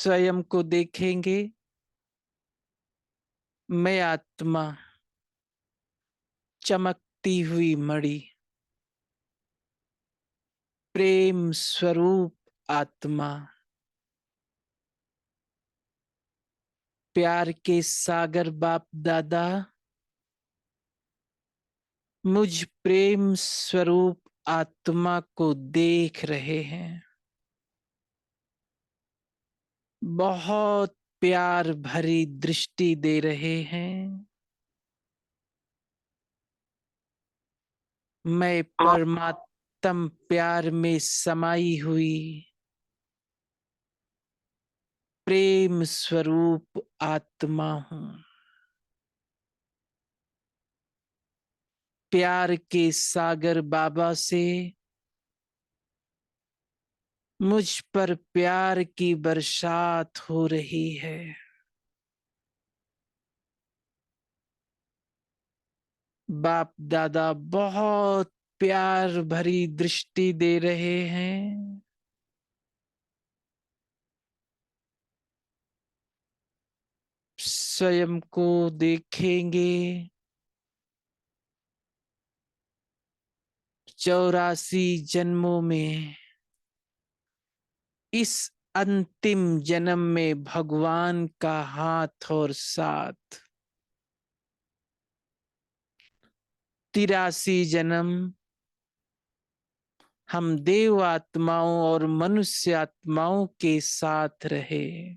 स्वयं को देखेंगे, मैं आत्मा, चमकती हुई मणि, प्रेम स्वरूप आत्मा, प्यार के सागर बाप दादा मुझ प्रेम स्वरूप आत्मा को देख रहे हैं। बहुत प्यार भरी दृष्टि दे रहे हैं। मैं परमात्म प्यार में समाई हुई प्रेम स्वरूप आत्मा हूं। प्यार के सागर बाबा से मुझ पर प्यार की बरसात हो रही है। बाप दादा बहुत प्यार भरी दृष्टि दे रहे हैं। स्वयं को देखेंगे, 84 जन्मों में इस अंतिम जन्म में भगवान का हाथ और साथ, 83 जन्म हम देव आत्माओं और मनुष्य आत्माओं के साथ रहे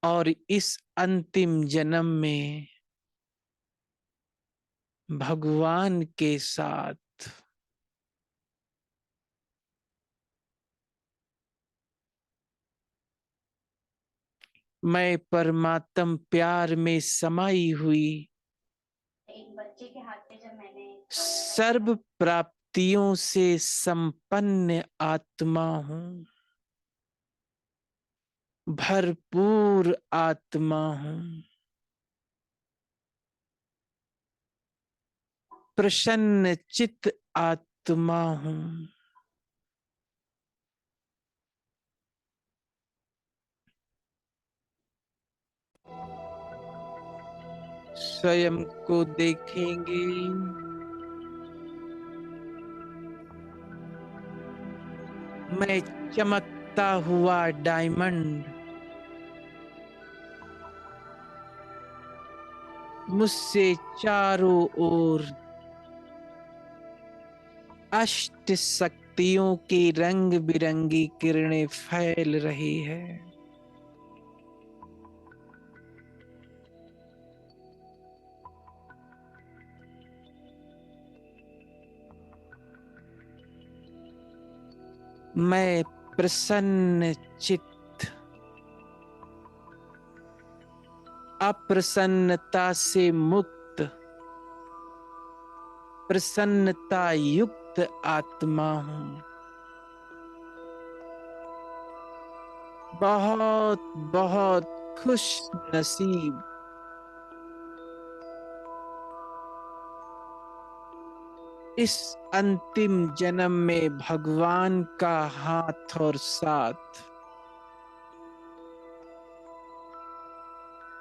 और इस अंतिम जन्म में भगवान के साथ। मैं परमात्म प्यार में समाई हुई एक बच्चे के हाथ पे जब मैंने सर्व प्राप्तियों से संपन्न आत्मा हूं, भरपूर आत्मा हूं, प्रसन्न चित आत्मा हूं। स्वयं को देखेंगे, मैं चमकता हुआ डायमंड, मुझसे चारों ओर अष्ट शक्तियों की रंग बिरंगी किरणें फैल रही है। मैं प्रसन्न चित्त, अप्रसन्नता से मुक्त, प्रसन्नता युक्त आत्मा हूं। बहुत बहुत खुश नसीब। इस अंतिम जन्म में भगवान का हाथ और साथ,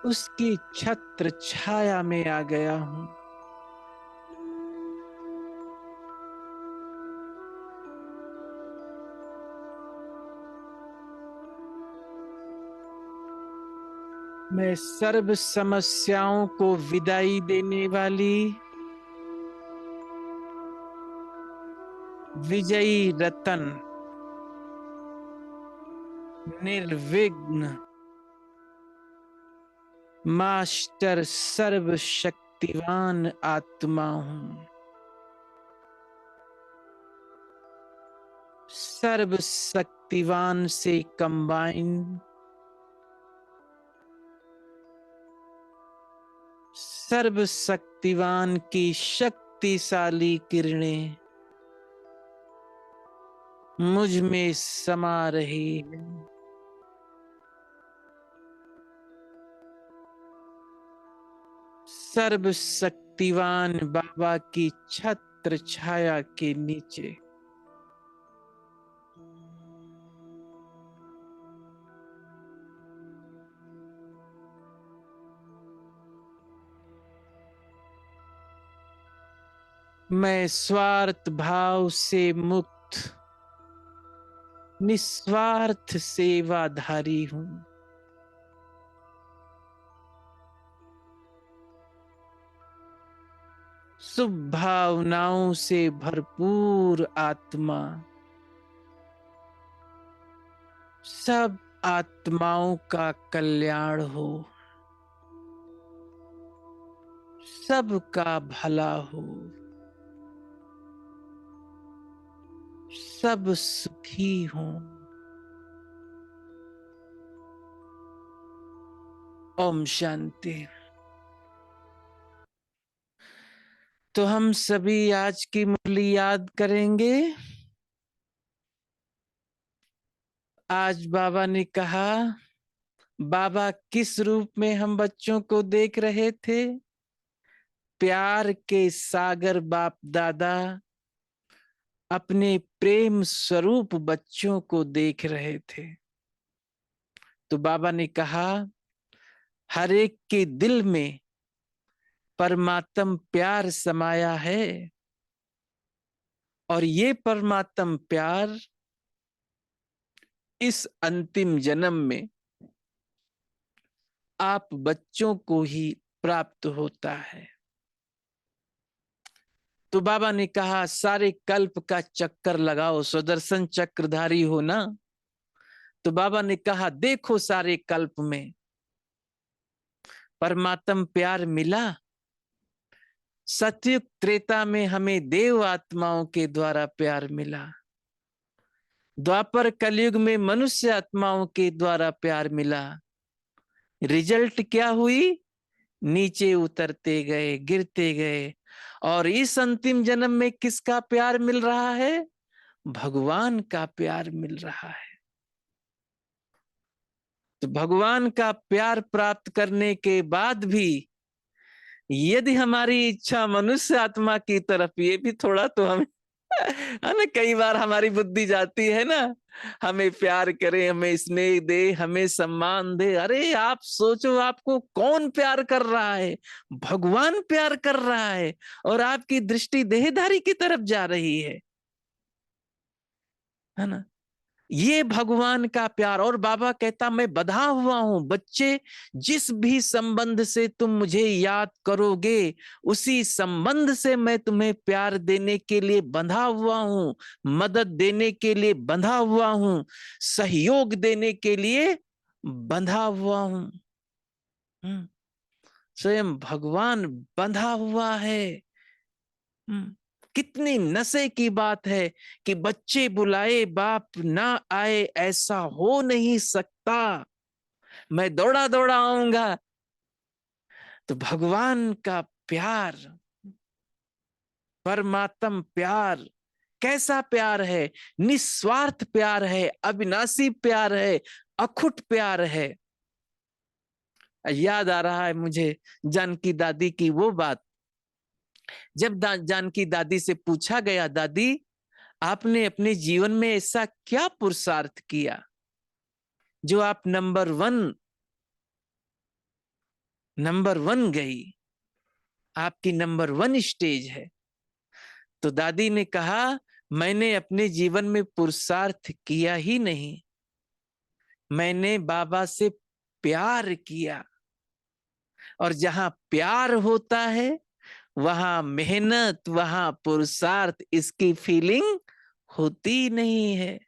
उसकी छत्र छाया में आ गया हूं। मैं सर्व समस्याओं को विदाई देने वाली विजयी रतन, निर्विघ्न मास्टर सर्वशक्तिवान आत्मा हूं। सर्व शक्तिवान से कंबाइन, सर्व शक्तिवान की शक्तिशाली किरणें मुझ में समा रही है। सर्व शक्तिवान बाबा की छत्र छाया के नीचे मैं स्वार्थ भाव से मुक्त निस्वार्थ सेवाधारी हूं। शुभ भावनाओं से भरपूर आत्मा सब आत्माओं का कल्याण हो, सबका भला हो, सब सुखी हों। ओम शांति। तो हम सभी आज की मुरली याद करेंगे। आज बाबा ने कहा, बाबा किस रूप में हम बच्चों को देख रहे थे? प्यार के सागर बाप दादा अपने प्रेम स्वरूप बच्चों को देख रहे थे। तो बाबा ने कहा, हर एक के दिल में परमात्म प्यार समाया है और ये परमात्म प्यार इस अंतिम जन्म में आप बच्चों को ही प्राप्त होता है। तो बाबा ने कहा, सारे कल्प का चक्कर लगाओ, सुदर्शन चक्रधारी हो ना। तो बाबा ने कहा, देखो सारे कल्प में परमात्म प्यार मिला। सतयुग त्रेता में हमें देव आत्माओं के द्वारा प्यार मिला। द्वापर कलयुग में मनुष्य आत्माओं के द्वारा प्यार मिला। रिजल्ट क्या हुई? नीचे उतरते गए, गिरते गए। और इस अंतिम जन्म में किसका प्यार मिल रहा है? भगवान का प्यार मिल रहा है। तो भगवान का प्यार प्राप्त करने के बाद भी यदि हमारी इच्छा मनुष्य आत्मा की तरफ, ये भी थोड़ा तो हमें है ना, कई बार हमारी बुद्धि जाती है ना, हमें प्यार करे, हमें स्नेह दे, हमें सम्मान दे। अरे आप सोचो, आपको कौन प्यार कर रहा है? भगवान प्यार कर रहा है और आपकी दृष्टि देहधारी की तरफ जा रही है ना। ये भगवान का प्यार। और बाबा कहता, मैं बंधा हुआ हूं। बच्चे, जिस भी संबंध से तुम मुझे याद करोगे, उसी संबंध से मैं तुम्हें प्यार देने के लिए बंधा हुआ हूं, मदद देने के लिए बंधा हुआ हूं, सहयोग देने के लिए बंधा हुआ हूं। स्वयं भगवान बंधा हुआ है। कितनी नशे की बात है कि बच्चे बुलाए बाप ना आए, ऐसा हो नहीं सकता, मैं दौड़ा दौड़ा आऊंगा। तो भगवान का प्यार, परमात्म प्यार कैसा प्यार है? निस्वार्थ प्यार है, अविनाशी प्यार है, अखुट प्यार है। याद आ रहा है मुझे जानकी दादी की वो बात। जब जानकी दादी से पूछा गया, दादी आपने अपने जीवन में ऐसा क्या पुरुषार्थ किया जो आप नंबर वन गई, आपकी नंबर वन स्टेज है? तो दादी ने कहा, मैंने अपने जीवन में पुरुषार्थ किया ही नहीं, मैंने बाबा से प्यार किया। और जहां प्यार होता है वहां मेहनत, वहां पुरुषार्थ, इसकी फीलिंग होती नहीं है।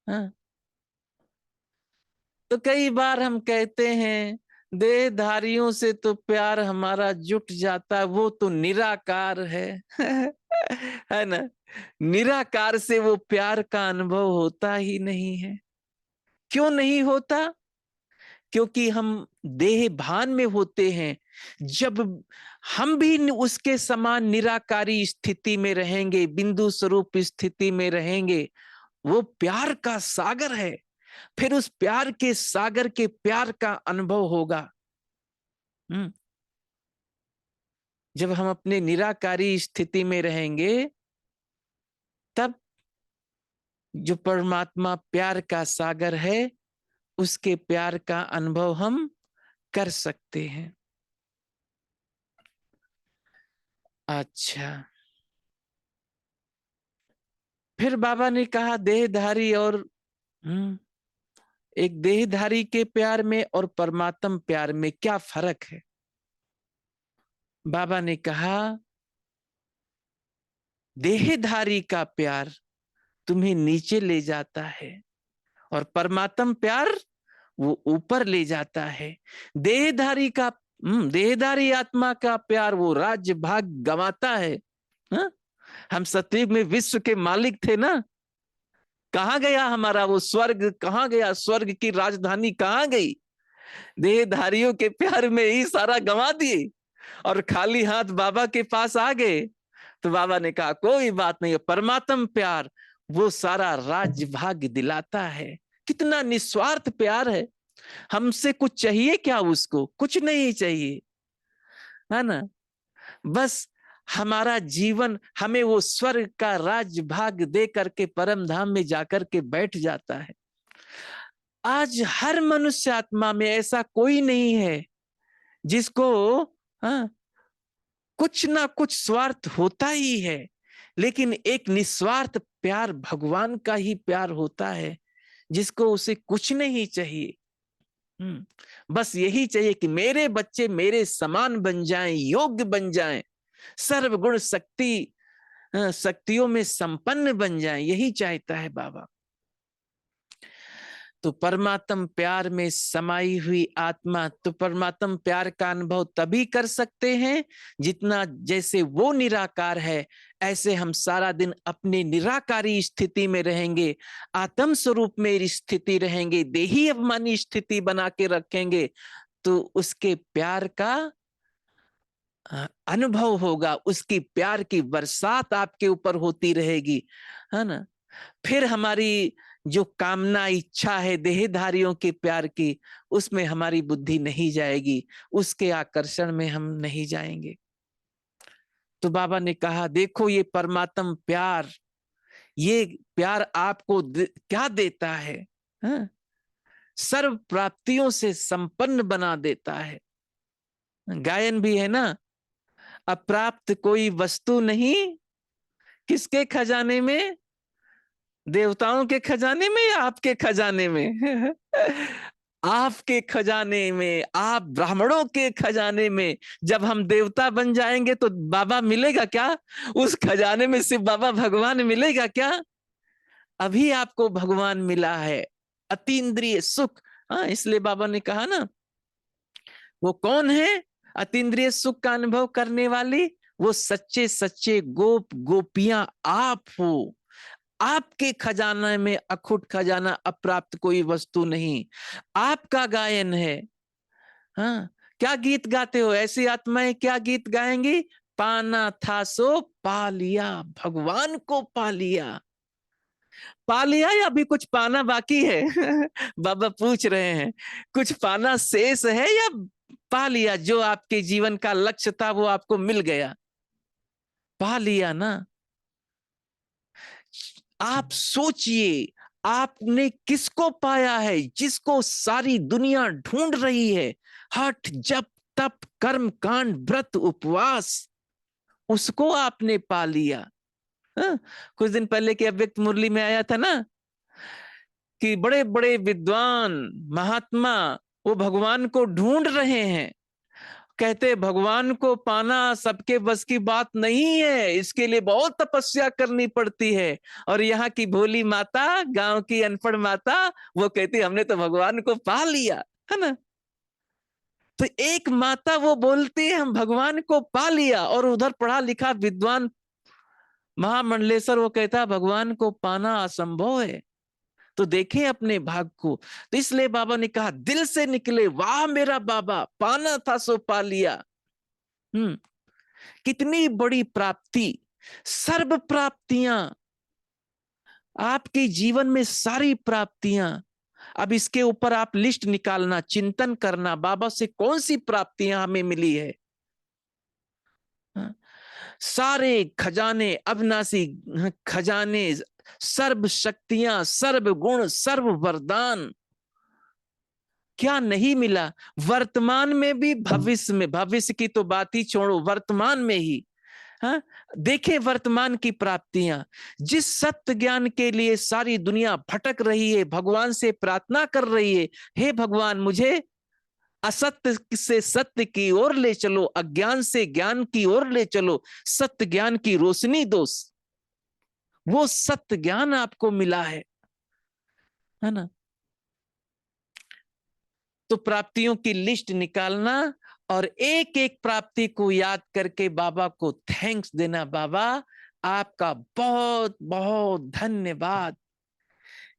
हाँ? तो कई बार हम कहते हैं, देहधारियों से तो प्यार हमारा जुट जाता है, वो तो निराकार है है ना। निराकार से वो प्यार का अनुभव होता ही नहीं है। क्यों नहीं होता? क्योंकि हम देह भान में होते हैं। जब हम भी उसके समान निराकारी स्थिति में रहेंगे, बिंदु स्वरूप स्थिति में रहेंगे, वो प्यार का सागर है। फिर उस प्यार के सागर के प्यार का अनुभव होगा। जब हम अपने निराकारी स्थिति में रहेंगे, तब जो परमात्मा प्यार का सागर है, उसके प्यार का अनुभव हम कर सकते हैं। अच्छा, फिर बाबा ने कहा देहधारी और एक देहधारी के प्यार में और परमात्म प्यार में क्या फर्क है। बाबा ने कहा देहधारी का प्यार तुम्हें नीचे ले जाता है और परमात्म प्यार वो ऊपर ले जाता है। देहधारी का देहधारी आत्मा का प्यार वो राज्य भाग गंवाता है। हा? हम सतयुग में विश्व के मालिक थे ना, कहां गया हमारा वो स्वर्ग, कहां गया स्वर्ग की राजधानी, कहां गई। देहधारियों के प्यार में ही सारा गंवा दिए और खाली हाथ बाबा के पास आ गए। तो बाबा ने कहा कोई बात नहीं, परमात्म प्यार वो सारा राज्य भाग दिलाता है। कितना निस्वार्थ प्यार है। हमसे कुछ चाहिए क्या उसको, कुछ नहीं चाहिए, है ना। बस हमारा जीवन हमें वो स्वर्ग का राज्य भाग दे करके परम धाम में जाकर के बैठ जाता है। आज हर मनुष्य आत्मा में ऐसा कोई नहीं है जिसको हाँ, कुछ ना कुछ स्वार्थ होता ही है, लेकिन एक निस्वार्थ प्यार भगवान का ही प्यार होता है जिसको उसे कुछ नहीं चाहिए। बस यही चाहिए कि मेरे बच्चे मेरे समान बन जाएं, योग्य बन जाएं, सर्वगुण शक्तियों में संपन्न बन जाएं, यही चाहता है बाबा। तो परमात्म प्यार में समाई हुई आत्मा तो परमात्म प्यार का अनुभव तभी कर सकते हैं जितना जैसे वो निराकार है ऐसे हम सारा दिन अपने निराकारी स्थिति में रहेंगे, आत्म स्वरूप में स्थिति रहेंगे, देही अभिमानी स्थिति बना के रखेंगे तो उसके प्यार का अनुभव होगा, उसकी प्यार की बरसात आपके ऊपर होती रहेगी, है ना। फिर हमारी जो कामना इच्छा है देहधारियों के प्यार की, उसमें हमारी बुद्धि नहीं जाएगी, उसके आकर्षण में हम नहीं जाएंगे। तो बाबा ने कहा देखो ये परमात्म प्यार, ये प्यार आपको क्या देता है, हाँ? सर्व प्राप्तियों से संपन्न बना देता है। गायन भी है ना, अप्राप्त कोई वस्तु नहीं, किसके खजाने में, देवताओं के खजाने में या आपके खजाने में आपके खजाने में, आप ब्राह्मणों के खजाने में। जब हम देवता बन जाएंगे तो बाबा मिलेगा क्या, उस खजाने में सिर्फ बाबा भगवान मिलेगा क्या। अभी आपको भगवान मिला है, अतीन्द्रिय सुख। हाँ, इसलिए बाबा ने कहा ना वो कौन है अतीन्द्रिय सुख का अनुभव करने वाली, वो सच्चे सच्चे गोप गोपियां आप हो। आपके खजाने में अखुट खजाना, अप्राप्त कोई वस्तु नहीं, आपका गायन है। हाँ, क्या गीत गाते हो, ऐसी आत्माएं क्या गीत गाएंगी, पाना था सो पा लिया, भगवान को पा लिया। पा लिया या अभी कुछ पाना बाकी है बाबा पूछ रहे हैं, कुछ पाना शेष है या पा लिया, जो आपके जीवन का लक्ष्य था वो आपको मिल गया, पा लिया ना। आप सोचिए आपने किसको पाया है जिसको सारी दुनिया ढूंढ रही है, हठ जप तप कर्म कांड व्रत उपवास, उसको आपने पा लिया। हाँ? कुछ दिन पहले की अव्यक्त मुरली में आया था ना कि बड़े बड़े विद्वान महात्मा वो भगवान को ढूंढ रहे हैं, कहते भगवान को पाना सबके बस की बात नहीं है, इसके लिए बहुत तपस्या करनी पड़ती है। और यहाँ की भोली माता, गांव की अनपढ़ माता, वो कहती हमने तो भगवान को पा लिया, है ना। तो एक माता वो बोलती है हम भगवान को पा लिया, और उधर पढ़ा लिखा विद्वान महामंडलेश्वर वो कहता भगवान को पाना असंभव है। तो देखें अपने भाग को। तो इसलिए बाबा ने कहा दिल से निकले, वाह मेरा बाबा, पाना था सो पा लिया। कितनी बड़ी प्राप्ति, सर्व प्राप्तियां आपके जीवन में, सारी प्राप्तियां। अब इसके ऊपर आप लिस्ट निकालना, चिंतन करना, बाबा से कौन सी प्राप्तियां हमें मिली है। सारे खजाने, अविनाशी खजाने, सर्व शक्तियां, सर्व गुण, सर्व वरदान, क्या नहीं मिला। वर्तमान में भी, भविष्य में, भविष्य की तो बात ही छोड़ो, वर्तमान में ही हाँ, देखें वर्तमान की प्राप्तियां, जिस सत्य ज्ञान के लिए सारी दुनिया भटक रही है, भगवान से प्रार्थना कर रही है, हे भगवान मुझे असत्य से सत्य की ओर ले चलो, अज्ञान से ज्ञान की ओर ले चलो, सत्य ज्ञान की रोशनी दो। वो सत्य ज्ञान आपको मिला है ना। तो प्राप्तियों की लिस्ट निकालना और एक एक प्राप्ति को याद करके बाबा को थैंक्स देना, बाबा आपका बहुत बहुत धन्यवाद,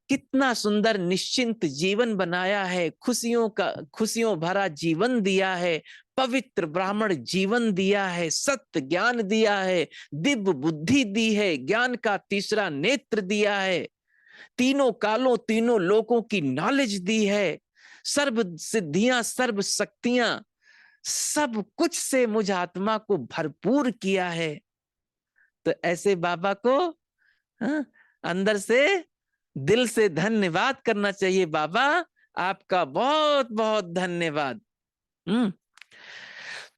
कितना सुंदर निश्चिंत जीवन बनाया है, खुशियों भरा जीवन दिया है, पवित्र ब्राह्मण जीवन दिया है, सत्य ज्ञान दिया है, दिव्य बुद्धि दी है, ज्ञान का तीसरा नेत्र दिया है, तीनों कालों तीनों लोकों की नॉलेज दी है, सर्व सिद्धियां सर्व शक्तियां सब कुछ से मुझ आत्मा को भरपूर किया है। तो ऐसे बाबा को हाँ, अंदर से दिल से धन्यवाद करना चाहिए, बाबा आपका बहुत बहुत धन्यवाद।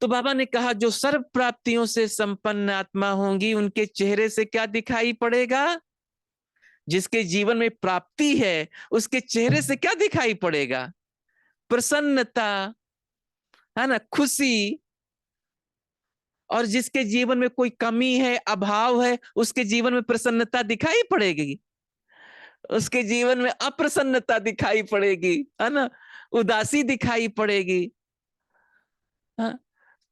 तो बाबा ने कहा जो सर्व प्राप्तियों से संपन्न आत्मा होंगी उनके चेहरे से क्या दिखाई पड़ेगा? जिसके जीवन में प्राप्ति है उसके चेहरे से क्या दिखाई पड़ेगा? प्रसन्नता, है ना, खुशी। और जिसके जीवन में कोई कमी है, अभाव है, उसके जीवन में प्रसन्नता दिखाई पड़ेगी, उसके जीवन में अप्रसन्नता दिखाई पड़ेगी, है ना, उदासी दिखाई पड़ेगी। हाँ?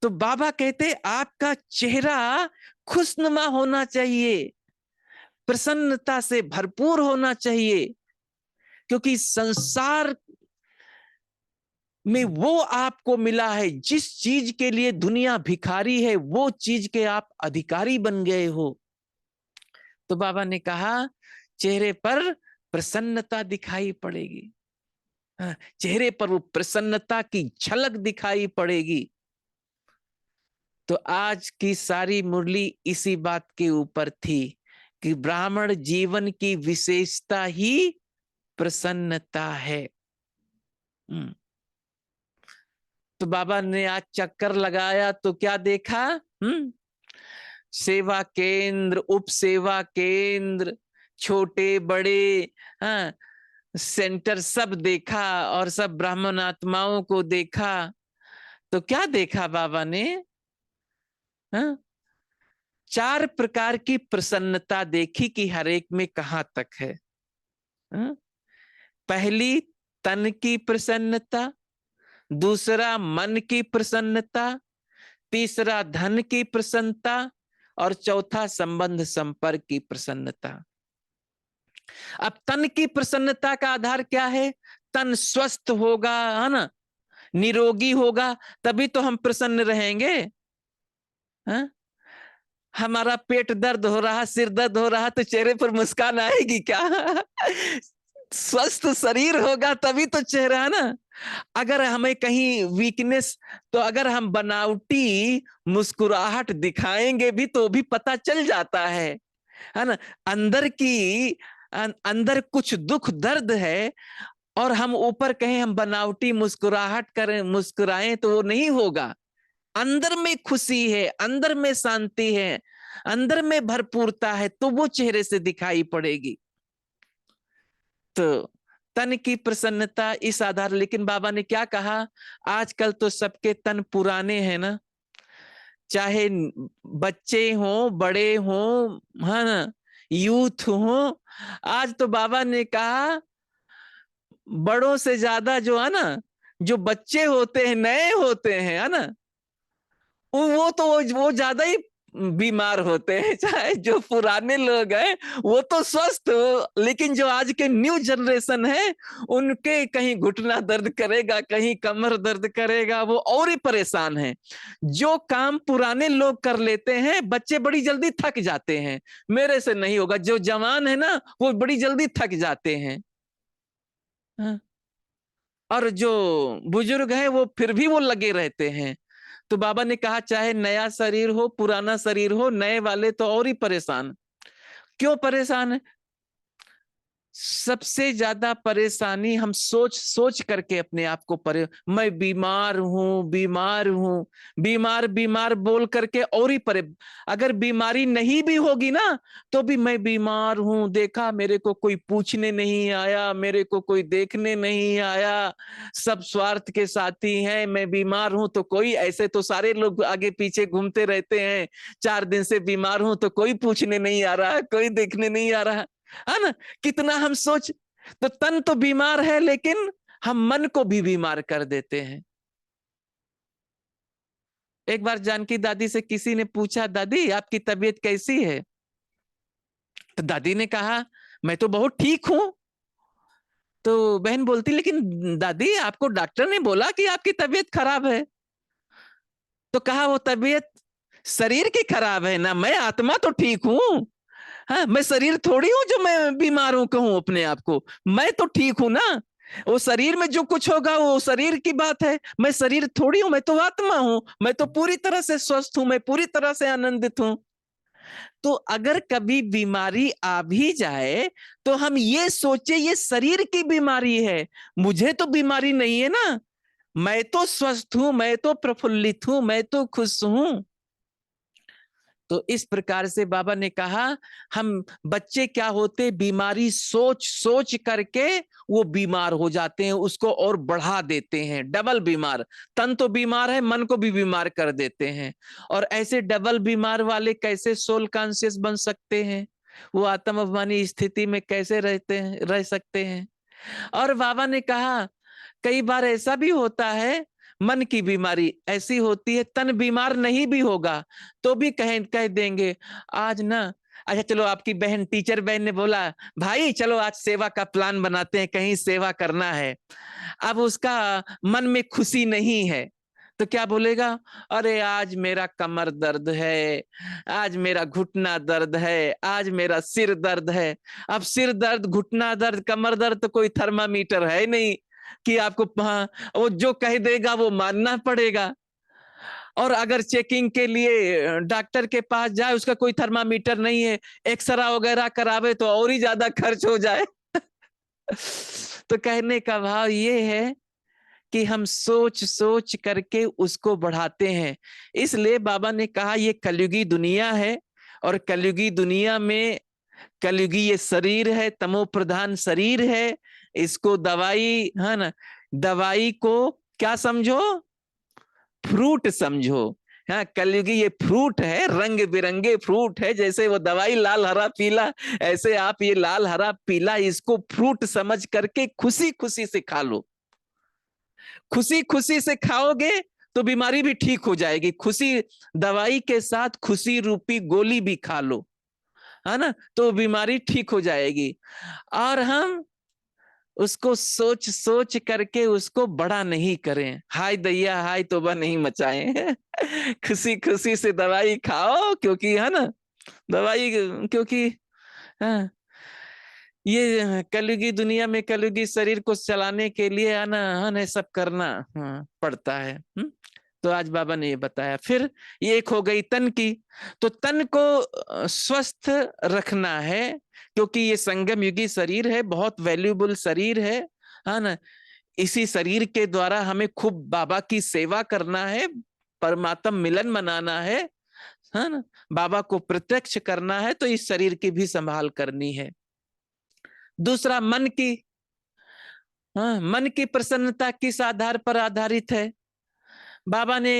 तो बाबा कहते आपका चेहरा खुशनुमा होना चाहिए, प्रसन्नता से भरपूर होना चाहिए, क्योंकि संसार में वो आपको मिला है जिस चीज के लिए दुनिया भिखारी है, वो चीज के आप अधिकारी बन गए हो। तो बाबा ने कहा चेहरे पर प्रसन्नता दिखाई पड़ेगी, चेहरे पर वो प्रसन्नता की झलक दिखाई पड़ेगी। तो आज की सारी मुरली इसी बात के ऊपर थी कि ब्राह्मण जीवन की विशेषता ही प्रसन्नता है। तो बाबा ने आज चक्कर लगाया तो क्या देखा? सेवा केंद्र, उप सेवा केंद्र, छोटे बड़े, हाँ, सेंटर सब देखा और सब ब्राह्मण आत्माओं को देखा। तो क्या देखा बाबा ने? हाँ, 4 प्रकार की प्रसन्नता देखी कि हर एक में कहां तक है। हाँ? पहली तन की प्रसन्नता, दूसरा मन की प्रसन्नता, तीसरा धन की प्रसन्नता और चौथा संबंध संपर्क की प्रसन्नता। अब तन की प्रसन्नता का आधार क्या है? तन स्वस्थ होगा, है ना, निरोगी होगा, तभी तो हम प्रसन्न रहेंगे। हाँ? हमारा पेट दर्द हो रहा, सिर दर्द हो रहा, तो चेहरे पर मुस्कान आएगी क्या? स्वस्थ शरीर होगा तभी तो चेहरा, है ना। अगर हमें कहीं वीकनेस, तो अगर हम बनावटी मुस्कुराहट दिखाएंगे भी तो भी पता चल जाता है ना। अंदर कुछ दुख दर्द है और हम ऊपर कहें हम बनावटी मुस्कुराहट करें, मुस्कुराएं, तो वो नहीं होगा। अंदर में खुशी है, अंदर में शांति है, अंदर में भरपूरता है, तो वो चेहरे से दिखाई पड़ेगी। तो तन की प्रसन्नता इस आधार। लेकिन बाबा ने क्या कहा, आजकल तो सबके तन पुराने हैं ना, चाहे बच्चे हों, बड़े हों, है ना, यूथ हों। आज तो बाबा ने कहा बड़ों से ज्यादा जो है ना, जो बच्चे होते हैं, नए होते हैं, है ना, वो तो वो ज्यादा ही बीमार होते हैं। चाहे जो पुराने लोग हैं वो तो स्वस्थ हो, लेकिन जो आज के न्यू जनरेशन है उनके कहीं घुटना दर्द करेगा, कहीं कमर दर्द करेगा, वो और ही परेशान है। जो काम पुराने लोग कर लेते हैं बच्चे बड़ी जल्दी थक जाते हैं, मेरे से नहीं होगा। जो जवान है ना वो बड़ी जल्दी थक जाते हैं, हाँ? और जो बुजुर्ग है वो फिर भी वो लगे रहते हैं। तो बाबा ने कहा चाहे नया शरीर हो, पुराना शरीर हो, नए वाले तो और ही परेशान। क्यों परेशान है? सबसे ज्यादा परेशानी हम सोच सोच करके अपने आप को मैं बीमार हूं, बीमार हूं, बीमार बीमार बोल करके और ही अगर बीमारी नहीं भी होगी ना तो भी मैं बीमार हूं, देखा मेरे को कोई पूछने नहीं आया, मेरे को कोई देखने नहीं आया, सब स्वार्थ के साथी हैं, मैं बीमार हूं तो कोई, ऐसे तो सारे लोग आगे पीछे घूमते रहते हैं, 4 दिन से बीमार हूं तो कोई पूछने नहीं आ रहा, कोई देखने नहीं आ रहा, है ना। कितना हम सोच, तो तन तो बीमार है लेकिन हम मन को भी बीमार कर देते हैं। एक बार जानकी दादी से किसी ने पूछा, दादी आपकी तबीयत कैसी है? तो दादी ने कहा मैं तो बहुत ठीक हूं। तो बहन बोलती, लेकिन दादी आपको डॉक्टर ने बोला कि आपकी तबीयत खराब है। तो कहा वो तबीयत शरीर की खराब है ना, मैं आत्मा तो ठीक हूं। हाँ, मैं शरीर थोड़ी हूं जो मैं बीमार हूं कहूं अपने आप को, मैं तो ठीक हूं ना। वो शरीर में जो कुछ होगा वो शरीर की बात है, मैं शरीर थोड़ी हूं, मैं तो आत्मा हूं, मैं तो पूरी तरह से स्वस्थ हूं, मैं पूरी तरह से आनंदित हूं। तो अगर कभी बीमारी आ भी जाए तो हम ये सोचे ये शरीर की बीमारी है, मुझे तो बीमारी नहीं है ना, मैं तो स्वस्थ हूं, मैं तो प्रफुल्लित हूं, मैं तो खुश हूं। तो इस प्रकार से बाबा ने कहा, हम बच्चे क्या होते, बीमारी सोच सोच करके वो बीमार हो जाते हैं, उसको और बढ़ा देते हैं, डबल बीमार। तन तो बीमार है, मन को भी बीमार कर देते हैं। और ऐसे डबल बीमार वाले कैसे सोल कॉन्शियस बन सकते हैं, वो आत्म अभिमानी स्थिति में कैसे रह सकते हैं। और बाबा ने कहा कई बार ऐसा भी होता है, मन की बीमारी ऐसी होती है, तन बीमार नहीं भी होगा तो भी कह देंगे आज ना, अच्छा चलो, आपकी बहन टीचर बहन ने बोला भाई चलो आज सेवा का प्लान बनाते हैं, कहीं सेवा करना है। अब उसका मन में खुशी नहीं है तो क्या बोलेगा, अरे आज मेरा कमर दर्द है, आज मेरा घुटना दर्द है, आज मेरा सिर दर्द है। अब सिर दर्द, घुटना दर्द, कमर दर्द तो कोई थर्मामीटर है नहीं कि आपको, हाँ, वो जो कह देगा वो मानना पड़ेगा। और अगर चेकिंग के लिए डॉक्टर के पास जाए, उसका कोई थर्मामीटर नहीं है, एक्सरा वगैरह करावे तो और ही ज्यादा खर्च हो जाए। तो कहने का भाव ये है कि हम सोच सोच करके उसको बढ़ाते हैं। इसलिए बाबा ने कहा ये कलयुगी दुनिया है, और कलयुगी दुनिया में कलयुगी ये शरीर है, तमो प्रधान शरीर है, इसको दवाई है ना, दवाई को क्या समझो, फ्रूट समझो। हाँ, कलयुगी ये फ्रूट है, रंग बिरंगे फ्रूट है, जैसे वो दवाई लाल हरा पीला, ऐसे आप ये लाल हरा पीला इसको फ्रूट समझ करके खुशी खुशी से खा लो। खुशी खुशी से खाओगे तो बीमारी भी ठीक हो जाएगी। खुशी, दवाई के साथ खुशी रूपी गोली भी खा लो, है ना, तो बीमारी ठीक हो जाएगी। और हम उसको सोच सोच करके उसको बड़ा नहीं करें, हाय दैया हाय तौबा नहीं मचाएं। खुशी खुशी से दवाई खाओ, क्योंकि है ना, दवाई, क्योंकि हाँ, ये कलयुगी दुनिया में कलयुगी शरीर को चलाने के लिए आना आना सब करना, हाँ, पड़ता है। तो आज बाबा ने ये बताया। फिर ये एक हो गई तन की, तो तन को स्वस्थ रखना है, क्योंकि ये संगम युगी शरीर है, बहुत वैल्यूबल शरीर है ना। इसी शरीर के द्वारा हमें खूब बाबा की सेवा करना है, परमात्म मिलन मनाना है ना, बाबा को प्रत्यक्ष करना है, तो इस शरीर की भी संभाल करनी है। दूसरा मन की, हाँ, मन की प्रसन्नता किस आधार पर आधारित है? बाबा ने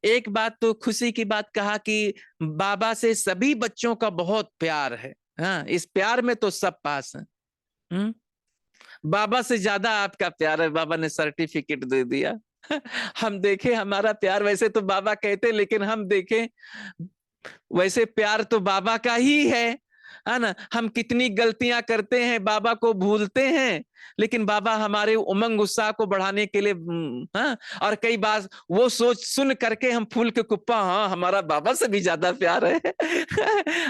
एक बात तो खुशी की बात कहा कि बाबा से सभी बच्चों का बहुत प्यार है। हाँ, इस प्यार में तो सब पास है। बाबा से ज्यादा आपका प्यार है, बाबा ने सर्टिफिकेट दे दिया। हम देखे हमारा प्यार, वैसे तो बाबा कहते, लेकिन हम देखें वैसे प्यार तो बाबा का ही है ना। हम कितनी गलतियां करते हैं, बाबा को भूलते हैं, लेकिन बाबा हमारे उमंग उत्साह को बढ़ाने के लिए, हाँ, और कई बार वो सोच सुन करके हम फूल के कुप्पा, हाँ हमारा बाबा से भी ज्यादा प्यार है।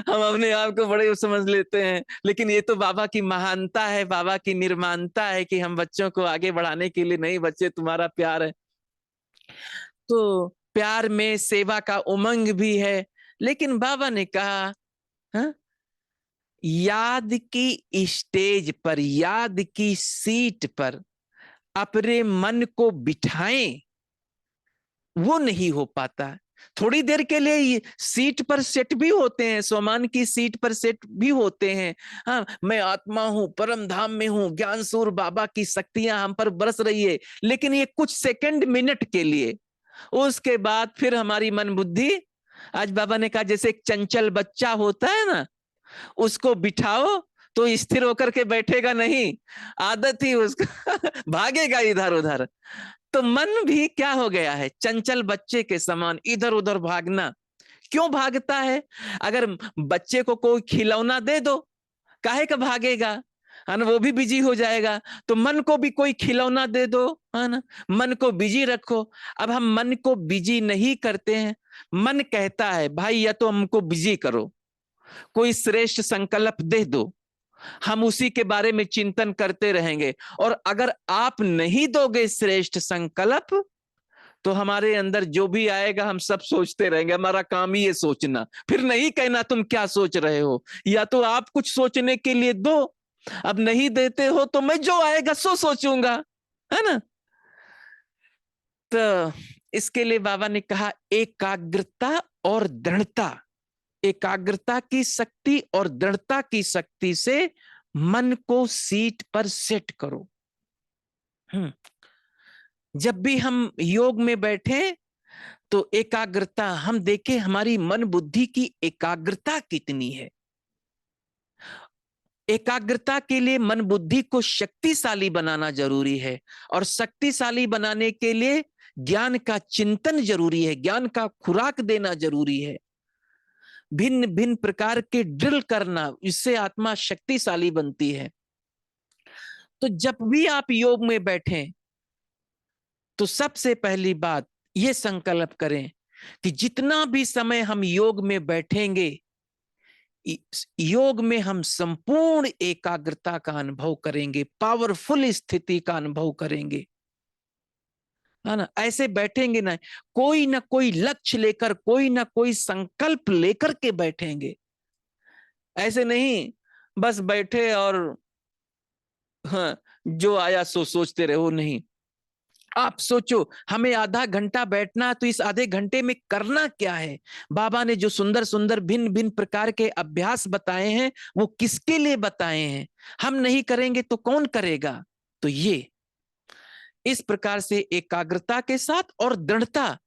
हम अपने आप को बड़े समझ लेते हैं, लेकिन ये तो बाबा की महानता है, बाबा की निर्माणता है कि हम बच्चों को आगे बढ़ाने के लिए, नहीं बच्चे तुम्हारा प्यार है। तो प्यार में सेवा का उमंग भी है, लेकिन बाबा ने कहा, हाँ, याद की स्टेज पर, याद की सीट पर अपने मन को बिठाएं, वो नहीं हो पाता। थोड़ी देर के लिए ये सीट पर सेट भी होते हैं, सोमान की सीट पर सेट भी होते हैं। हाँ, मैं आत्मा हूं, परम धाम में हूं, ज्ञान सूर बाबा की शक्तियां हम पर बरस रही है, लेकिन ये कुछ सेकंड मिनट के लिए। उसके बाद फिर हमारी मन बुद्धि, आज बाबा ने कहा जैसे एक चंचल बच्चा होता है ना, उसको बिठाओ तो स्थिर होकर के बैठेगा नहीं, आदत ही उसका भागेगा इधर उधर। तो मन भी क्या हो गया है, चंचल बच्चे के समान इधर उधर भागना। क्यों भागता है? अगर बच्चे को कोई खिलौना दे दो, काहे का भागेगा, है ना, वो भी बिजी हो जाएगा। तो मन को भी कोई खिलौना दे दो, है ना, मन को बिजी रखो। अब हम मन को बिजी नहीं करते हैं। मन कहता है भाई या तो हमको बिजी करो, कोई श्रेष्ठ संकल्प दे दो, हम उसी के बारे में चिंतन करते रहेंगे। और अगर आप नहीं दोगे श्रेष्ठ संकल्प, तो हमारे अंदर जो भी आएगा हम सब सोचते रहेंगे, हमारा काम ही है सोचना। फिर नहीं कहना तुम क्या सोच रहे हो, या तो आप कुछ सोचने के लिए दो। अब नहीं देते हो तो मैं जो आएगा सो सोचूंगा, है ना। तो इसके लिए बाबा ने कहा एकाग्रता और दृढ़ता, एकाग्रता की शक्ति और दृढ़ता की शक्ति से मन को सीट पर सेट करो। जब भी हम योग में बैठे तो एकाग्रता, हम देखें हमारी मन बुद्धि की एकाग्रता कितनी है। एकाग्रता के लिए मन बुद्धि को शक्तिशाली बनाना जरूरी है, और शक्तिशाली बनाने के लिए ज्ञान का चिंतन जरूरी है, ज्ञान का खुराक देना जरूरी है, भिन्न भिन्न प्रकार के ड्रिल करना, इससे आत्मा शक्तिशाली बनती है। तो जब भी आप योग में बैठें तो सबसे पहली बात ये संकल्प करें कि जितना भी समय हम योग में बैठेंगे, योग में हम संपूर्ण एकाग्रता का अनुभव करेंगे, पावरफुल स्थिति का अनुभव करेंगे, है ना। ऐसे बैठेंगे ना कोई लक्ष्य लेकर, कोई ना कोई संकल्प लेकर के बैठेंगे। ऐसे नहीं बस बैठे और हाँ जो आया सो सोचते रहो, नहीं। आप सोचो हमें आधा घंटा बैठना है, तो इस आधे घंटे में करना क्या है। बाबा ने जो सुंदर सुंदर भिन्न भिन्न प्रकार के अभ्यास बताए हैं, वो किसके लिए बताए हैं। हम नहीं करेंगे तो कौन करेगा। तो ये इस प्रकार से एकाग्रता के साथ और दृढ़ता,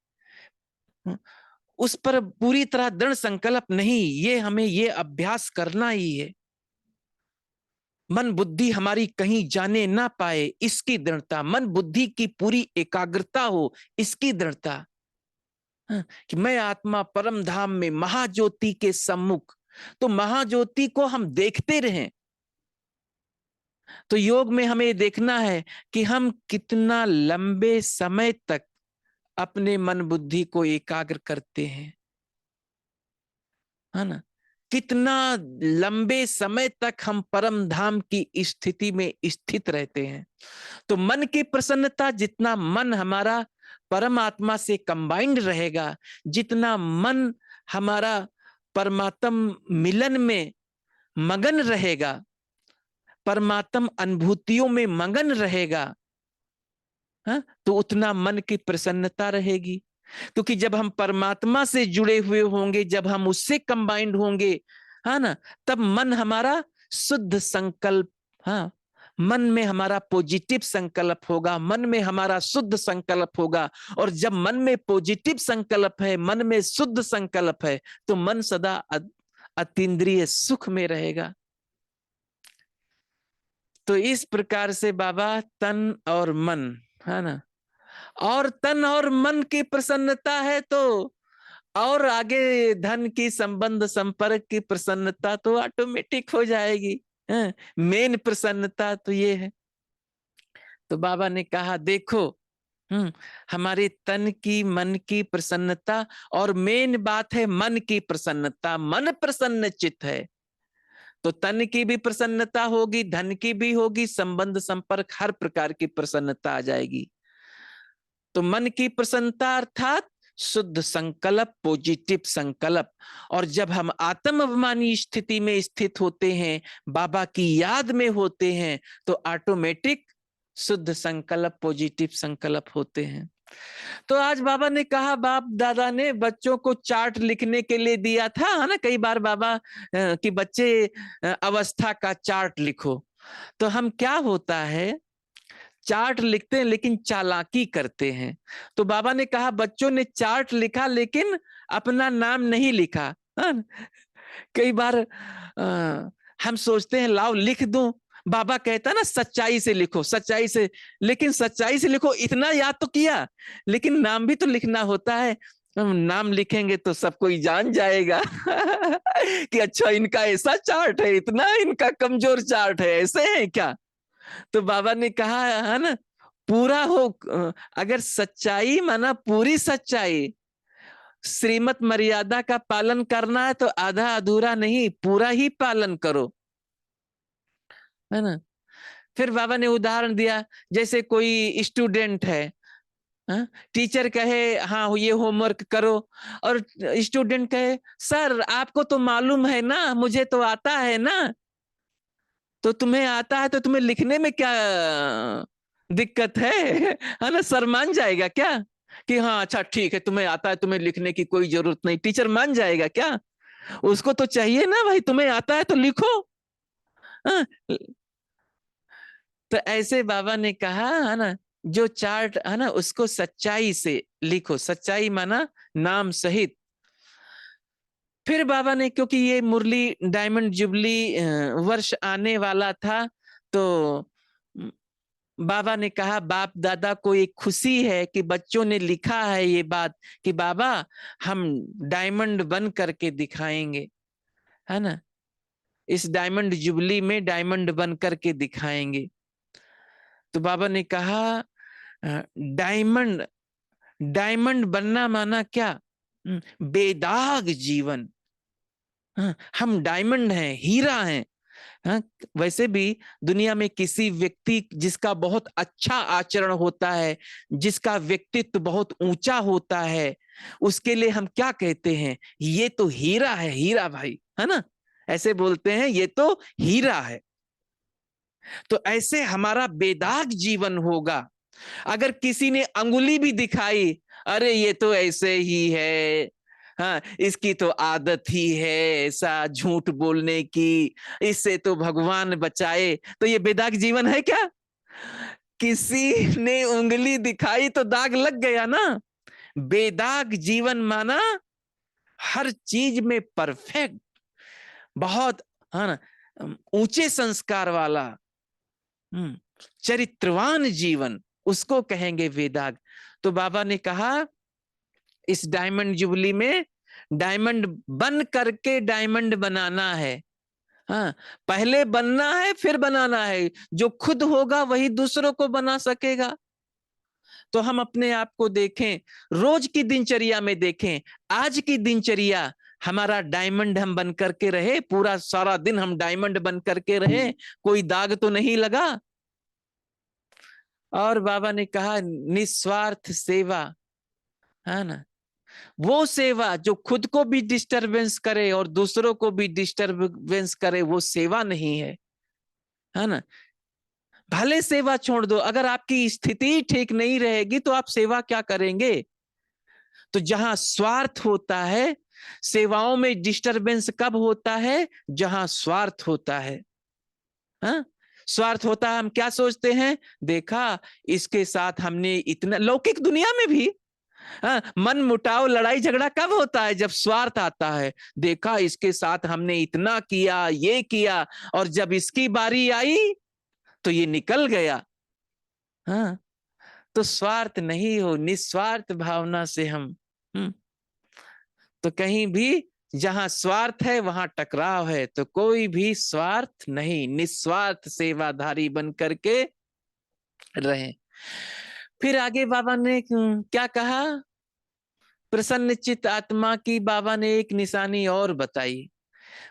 उस पर पूरी तरह दृढ़ संकल्प नहीं, ये हमें ये अभ्यास करना ही है। मन बुद्धि हमारी कहीं जाने ना पाए, इसकी दृढ़ता, मन बुद्धि की पूरी एकाग्रता हो, इसकी दृढ़ता। कि मैं आत्मा परम धाम में महाज्योति के सम्मुख, तो महाज्योति को हम देखते रहें। तो योग में हमें देखना है कि हम कितना लंबे समय तक अपने मन बुद्धि को एकाग्र करते हैं, है ना। कितना लंबे समय तक हम परम धाम की स्थिति में स्थित रहते हैं। तो मन की प्रसन्नता, जितना मन हमारा परमात्मा से कंबाइंड रहेगा, जितना मन हमारा परमात्म मिलन में मगन रहेगा, परमात्म अनुभूतियों में मगन रहेगा, हा? तो उतना मन की प्रसन्नता रहेगी। क्योंकि जब हम परमात्मा से जुड़े हुए होंगे, जब हम उससे कंबाइंड होंगे, है ना, तब मन हमारा शुद्ध संकल्प, हाँ, मन में हमारा पॉजिटिव संकल्प होगा, मन में हमारा शुद्ध संकल्प होगा। और जब मन में पॉजिटिव संकल्प है, मन में शुद्ध संकल्प है, तो मन सदा अतीन्द्रिय सुख में रहेगा। तो इस प्रकार से बाबा तन और मन, है ना, और तन और मन की प्रसन्नता है तो और आगे धन की संबंध संपर्क की प्रसन्नता तो ऑटोमेटिक हो जाएगी। मेन प्रसन्नता तो ये है। तो बाबा ने कहा देखो, हमारे तन की मन की प्रसन्नता, और मेन बात है मन की प्रसन्नता। मन प्रसन्न चित्त है तो तन की भी प्रसन्नता होगी, धन की भी होगी, संबंध संपर्क हर प्रकार की प्रसन्नता आ जाएगी। तो मन की प्रसन्नता अर्थात शुद्ध संकल्प, पॉजिटिव संकल्प। और जब हम आत्म अभिमानी स्थिति में स्थित होते हैं, बाबा की याद में होते हैं, तो ऑटोमेटिक शुद्ध संकल्प, पॉजिटिव संकल्प होते हैं। तो आज बाबा ने कहा, बाप दादा ने बच्चों को चार्ट लिखने के लिए दिया था, है ना, कई बार बाबा कि बच्चे अवस्था का चार्ट लिखो। तो हम क्या होता है, चार्ट लिखते हैं लेकिन चालाकी करते हैं। तो बाबा ने कहा बच्चों ने चार्ट लिखा लेकिन अपना नाम नहीं लिखा। हाँ? कई बार हम सोचते हैं लाओ लिख दूं, बाबा कहता ना सच्चाई से लिखो, सच्चाई से, लेकिन सच्चाई से लिखो इतना याद तो किया, लेकिन नाम भी तो लिखना होता है। हम नाम लिखेंगे तो सब कोई जान जाएगा कि अच्छा इनका ऐसा चार्ट है, इतना इनका कमजोर चार्ट है, ऐसे है क्या। तो बाबा ने कहा है ना, पूरा हो, अगर सच्चाई माना पूरी सच्चाई, श्रीमत मर्यादा का पालन करना है तो आधा अधूरा नहीं, पूरा ही पालन करो, है ना। फिर बाबा ने उदाहरण दिया, जैसे कोई स्टूडेंट है, हाँ? टीचर कहे हाँ ये होमवर्क करो, और स्टूडेंट कहे सर आपको तो मालूम है ना, मुझे तो आता है ना। तो तुम्हें आता है तो तुम्हें लिखने में क्या दिक्कत है है ना। सर मान जाएगा क्या कि हाँ अच्छा ठीक है तुम्हें आता है, तुम्हें लिखने की कोई जरूरत नहीं, टीचर मान जाएगा क्या। उसको तो चाहिए ना भाई, तुम्हें आता है तो लिखो। हाँ? तो ऐसे बाबा ने कहा है ना, जो चार्ट है ना उसको सच्चाई से लिखो, सच्चाई माना नाम सहित। फिर बाबा ने, क्योंकि ये मुरली डायमंड जुबली वर्ष आने वाला था, तो बाबा ने कहा बाप दादा को एक खुशी है कि बच्चों ने लिखा है ये बात कि बाबा हम डायमंड बन करके दिखाएंगे, है ना, इस डायमंड जुबली में डायमंड बन करके दिखाएंगे। तो बाबा ने कहा डायमंड, डायमंड बनना माना क्या, बेदाग जीवन। हाँ, हम डायमंड हैं, हीरा हैं। हाँ, वैसे भी दुनिया में किसी व्यक्ति जिसका बहुत अच्छा आचरण होता है, जिसका व्यक्तित्व बहुत ऊंचा होता है, उसके लिए हम क्या कहते हैं, ये तो हीरा है, हीरा भाई, है ना, ऐसे बोलते हैं ये तो हीरा है। तो ऐसे हमारा बेदाग जीवन होगा। अगर किसी ने अंगुली भी दिखाई, अरे ये तो ऐसे ही है, हाँ इसकी तो आदत ही है ऐसा झूठ बोलने की, इससे तो भगवान बचाए, तो ये बेदाग जीवन है क्या। किसी ने उंगली दिखाई तो दाग लग गया ना। बेदाग जीवन माना हर चीज में परफेक्ट, बहुत, है ना, ऊंचे संस्कार वाला, चरित्रवान जीवन, उसको कहेंगे वेदाग। तो बाबा ने कहा इस डायमंड जुबली में डायमंड बन करके डायमंड बनाना है। हाँ, पहले बनना है फिर बनाना है, जो खुद होगा वही दूसरों को बना सकेगा। तो हम अपने आप को देखें, रोज की दिनचर्या में देखें, आज की दिनचर्या हमारा डायमंड हम बन करके रहे, पूरा सारा दिन हम डायमंड बन करके रहे, कोई दाग तो नहीं लगा। और बाबा ने कहा निस्वार्थ सेवा, है ना, वो सेवा जो खुद को भी डिस्टरबेंस करे और दूसरों को भी डिस्टरबेंस करे, वो सेवा नहीं है ना। भले सेवा छोड़ दो, अगर आपकी स्थिति ठीक नहीं रहेगी तो आप सेवा क्या करेंगे। तो जहां स्वार्थ होता है, सेवाओं में डिस्टरबेंस कब होता है, जहां स्वार्थ होता है। हाँ? स्वार्थ होता है, हम क्या सोचते हैं, देखा इसके साथ हमने इतना, लौकिक दुनिया में भी, हाँ, मन मुटाव लड़ाई झगड़ा कब होता है, जब स्वार्थ आता है। देखा इसके साथ हमने इतना किया, ये किया, और जब इसकी बारी आई तो ये निकल गया। हाँ, तो स्वार्थ नहीं हो, निस्वार्थ भावना से हम, तो कहीं भी जहां स्वार्थ है वहां टकराव है, तो कोई भी स्वार्थ नहीं, निस्वार्थ सेवाधारी बन करके रहे। फिर आगे बाबा ने क्या कहा, प्रसन्न चित्त आत्मा की बाबा ने एक निशानी और बताई।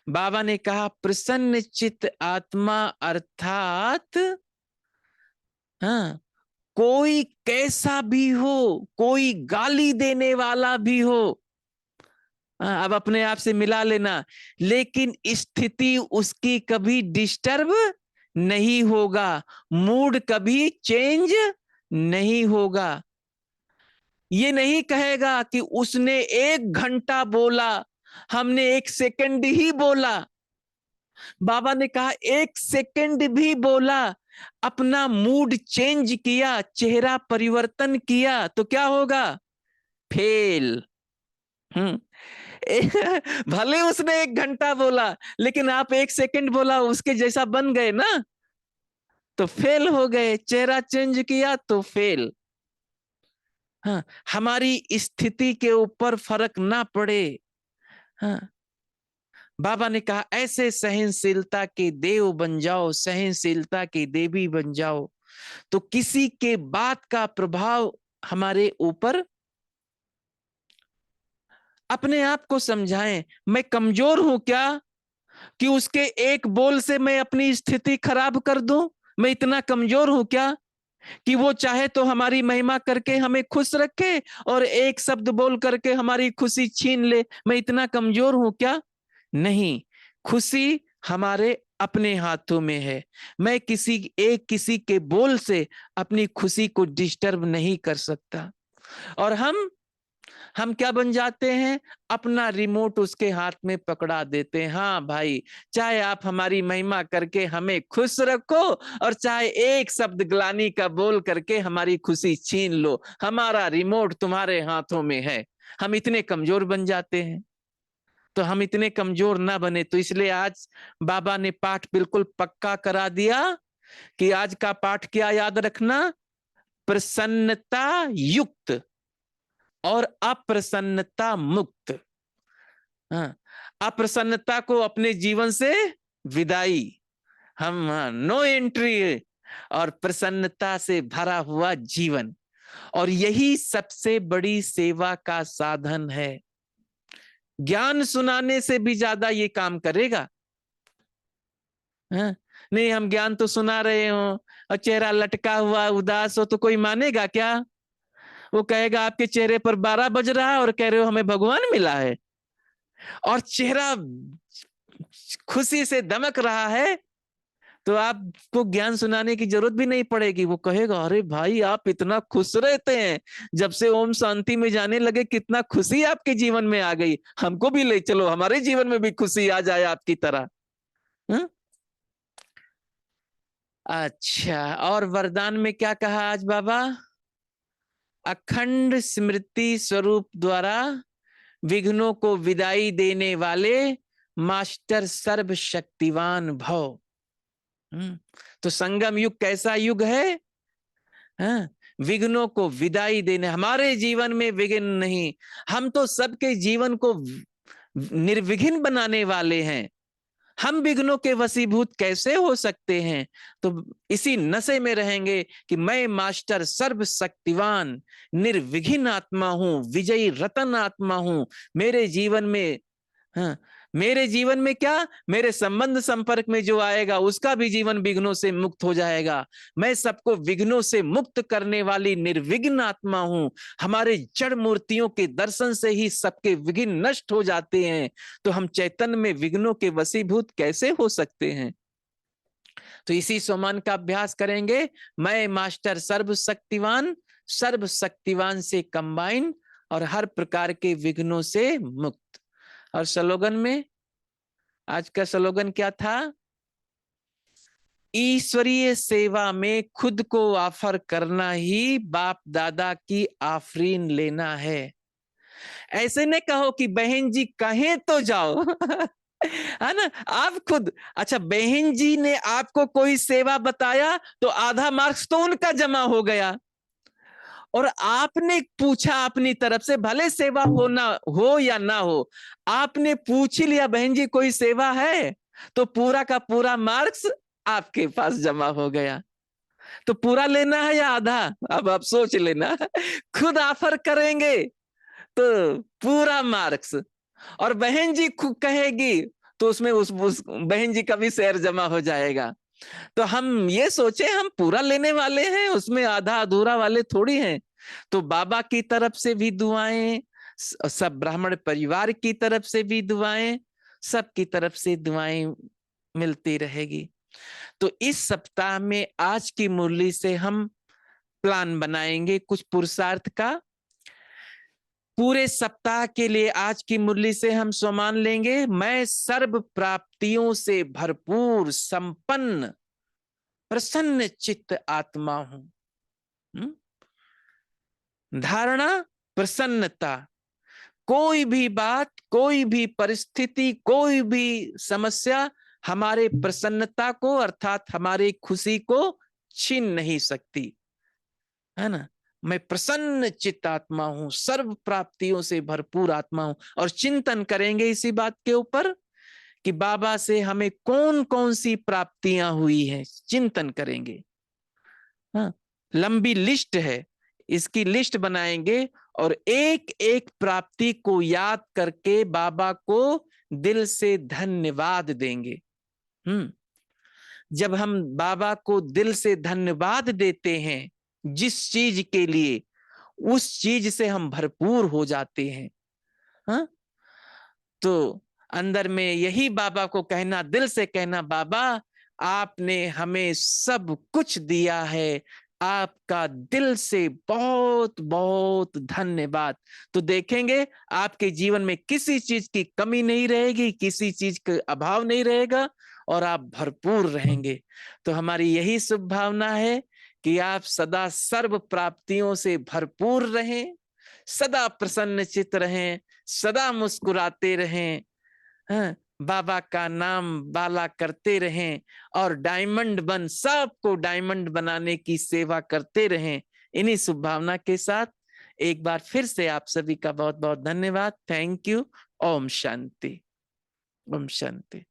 बाबा ने कहा प्रसन्न चित्त आत्मा अर्थात, हाँ, कोई कैसा भी हो, कोई गाली देने वाला भी हो, अब अपने आप से मिला लेना, लेकिन स्थिति उसकी कभी डिस्टर्ब नहीं होगा, मूड कभी चेंज नहीं होगा। ये नहीं कहेगा कि उसने 1 घंटा बोला, हमने 1 सेकंड ही बोला। बाबा ने कहा 1 सेकंड भी बोला, अपना मूड चेंज किया, चेहरा परिवर्तन किया, तो क्या होगा? फेल। हम्म। भले उसने 1 घंटा बोला, लेकिन आप 1 सेकंड बोला उसके जैसा बन गए ना, तो फेल हो गए। चेहरा चेंज किया तो फेल। हाँ, हमारी स्थिति के ऊपर फर्क ना पड़े। हाँ, बाबा ने कहा ऐसे सहनशीलता के देव बन जाओ, सहनशीलता की देवी बन जाओ, तो किसी के बात का प्रभाव हमारे ऊपर। अपने आप को समझाएं, मैं कमजोर हूं क्या कि उसके एक बोल से मैं अपनी स्थिति खराब कर दूं? मैं इतना कमजोर हूं क्या कि वो चाहे तो हमारी महिमा करके हमें खुश रखे और एक शब्द बोल करके हमारी खुशी छीन ले? मैं इतना कमजोर हूं क्या? नहीं, खुशी हमारे अपने हाथों में है। मैं किसी के बोल से अपनी खुशी को डिस्टर्ब नहीं कर सकता। और हम क्या बन जाते हैं? अपना रिमोट उसके हाथ में पकड़ा देते हैं। हाँ भाई, चाहे आप हमारी महिमा करके हमें खुश रखो और चाहे एक शब्द ग्लानि का बोल करके हमारी खुशी छीन लो, हमारा रिमोट तुम्हारे हाथों में है। हम इतने कमजोर बन जाते हैं। तो हम इतने कमजोर ना बने, तो इसलिए आज बाबा ने पाठ बिल्कुल पक्का करा दिया कि आज का पाठ क्या याद रखना? प्रसन्नता युक्त और अप्रसन्नता मुक्त। हाँ, अप्रसन्नता को अपने जीवन से विदाई, हम नो एंट्री, और प्रसन्नता से भरा हुआ जीवन। और यही सबसे बड़ी सेवा का साधन है। ज्ञान सुनाने से भी ज्यादा ये काम करेगा। हाँ? नहीं, हम ज्ञान तो सुना रहे हो और चेहरा लटका हुआ उदास हो तो कोई मानेगा क्या? वो कहेगा आपके चेहरे पर 12 बज रहा है और कह रहे हो हमें भगवान मिला है, और चेहरा खुशी से दमक रहा है, तो आपको ज्ञान सुनाने की जरूरत भी नहीं पड़ेगी। वो कहेगा अरे भाई आप इतना खुश रहते हैं, जब से ओम शांति में जाने लगे कितना खुशी आपके जीवन में आ गई, हमको भी ले चलो, हमारे जीवन में भी खुशी आ जाए आपकी तरह। हुँ? अच्छा, और वरदान में क्या कहा आज बाबा? अखंड स्मृति स्वरूप द्वारा विघ्नों को विदाई देने वाले मास्टर सर्वशक्तिवान भव। तो संगम युग कैसा युग है? हाँ, विघ्नों को विदाई देने, हमारे जीवन में विघ्न नहीं, हम तो सबके जीवन को निर्विघ्न बनाने वाले हैं। हम विघ्नों के वशीभूत कैसे हो सकते हैं? तो इसी नशे में रहेंगे कि मैं मास्टर सर्वशक्तिवान निर्विघ्न आत्मा हूं, विजयी रतन आत्मा हूं। मेरे जीवन में, हाँ, मेरे जीवन में क्या, मेरे संबंध संपर्क में जो आएगा उसका भी जीवन विघ्नों से मुक्त हो जाएगा। मैं सबको विघ्नों से मुक्त करने वाली निर्विघ्न आत्मा हूं। हमारे जड़ मूर्तियों के दर्शन से ही सबके विघ्न नष्ट हो जाते हैं, तो हम चैतन्य में विघ्नों के वशीभूत कैसे हो सकते हैं? तो इसी सोमान का अभ्यास करेंगे। मैं मास्टर सर्वशक्तिवान, सर्वशक्तिवान से कंबाइन और हर प्रकार के विघ्नों से मुक्त। और स्लोगन में, आज का स्लोगन क्या था? ईश्वरीय सेवा में खुद को ऑफर करना ही बाप दादा की आफरीन लेना है। ऐसे नहीं कहो कि बहन जी कहें तो जाओ। है ना, आप खुद, अच्छा बहन जी ने आपको कोई सेवा बताया तो आधा मार्क्स तो उनका जमा हो गया, और आपने पूछा अपनी तरफ से, भले सेवा हो ना हो या ना हो, आपने पूछ ही लिया बहन जी कोई सेवा है, तो पूरा का पूरा मार्क्स आपके पास जमा हो गया। तो पूरा लेना है या आधा? अब आप सोच लेना। खुद ऑफर करेंगे तो पूरा मार्क्स, और बहन जी खुद कहेगी तो उसमें उस बहन जी का भी शेयर जमा हो जाएगा। तो हम ये सोचे हम पूरा लेने वाले हैं, उसमें आधा अधूरा वाले थोड़ी हैं। तो बाबा की तरफ से भी दुआएं, सब ब्राह्मण परिवार की तरफ से भी दुआएं, सबकी तरफ से दुआएं मिलती रहेगी। तो इस सप्ताह में आज की मुरली से हम प्लान बनाएंगे कुछ पुरुषार्थ का। पूरे सप्ताह के लिए आज की मुरली से हम सोमान लेंगे, मैं सर्व प्राप्तियों से भरपूर संपन्न प्रसन्न चित्त आत्मा हूं। धारणा प्रसन्नता, कोई भी बात, कोई भी परिस्थिति, कोई भी समस्या हमारे प्रसन्नता को अर्थात हमारी खुशी को छीन नहीं सकती, है ना। मैं प्रसन्न चित्त आत्मा हूं, सर्व प्राप्तियों से भरपूर आत्मा हूं। और चिंतन करेंगे इसी बात के ऊपर कि बाबा से हमें कौन कौन सी प्राप्तियां हुई हैं, चिंतन करेंगे। हाँ, लंबी लिस्ट है, इसकी लिस्ट बनाएंगे और एक एक प्राप्ति को याद करके बाबा को दिल से धन्यवाद देंगे। जब हम बाबा को दिल से धन्यवाद देते हैं जिस चीज के लिए, उस चीज से हम भरपूर हो जाते हैं। हाँ, तो अंदर में यही बाबा को कहना, दिल से कहना, बाबा आपने हमें सब कुछ दिया है, आपका दिल से बहुत बहुत धन्यवाद। तो देखेंगे आपके जीवन में किसी चीज की कमी नहीं रहेगी, किसी चीज का अभाव नहीं रहेगा और आप भरपूर रहेंगे। तो हमारी यही शुभ भावना है कि आप सदा सर्व प्राप्तियों से भरपूर रहें, सदा प्रसन्नचित्त रहें, सदा मुस्कुराते रहें, हाँ, बाबा का नाम बाला करते रहें और डायमंड बन, सबको डायमंड बनाने की सेवा करते रहें। इन्हीं शुभ भावना के साथ एक बार फिर से आप सभी का बहुत बहुत धन्यवाद। Thank you. ओम शांति। ओम शांति।